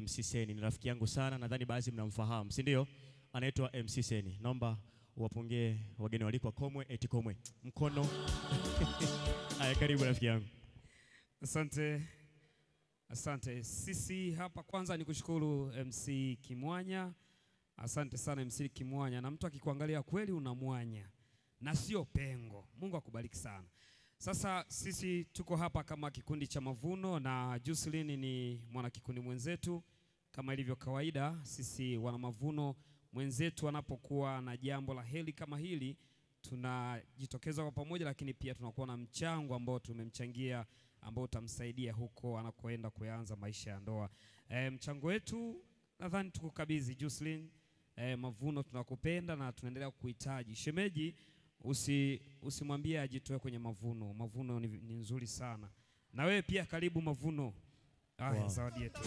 MC Seni. Ni rafiki yangu sana, nadhani baadhi mnamfahamu, si ndio? Anaitwa MC Seni. Naomba uwapongee wageni waliko Komwe, eti Komwe. Mkono. Haya, karibu rafiki yangu. Asante. Asante. Sisi hapa kwanza ni kushukuru MC Kimwanya. Asante sana MC Kimwanya. Na mtu akikuangalia kweli una mwanya na sio pengo. Mungu akubariki sana. Sasa sisi tuko hapa kama kikundi cha Mavuno na Jocelyn ni mwana kikundi mwenzetu. Kama ilivyo kawaida, sisi wana Mavuno mwenzetu anapokuwa na jambo la heri kama hili, tunajitokeza kwa pamoja, lakini pia tunakuwa na mchango ambao tumemchangia ambao utamsaidia huko anakoenda kuanza maisha ya ndoa. Mchango wetu nadhani tukukabidhi Jocelyn. Mavuno tunakupenda na tunaendelea kukuhitaji. Shemeji, usimwambie ajitoe kwenye Mavuno. Mavuno ni nzuri sana. Na wewe pia karibu Mavuno. Wow. Zawadi yetu.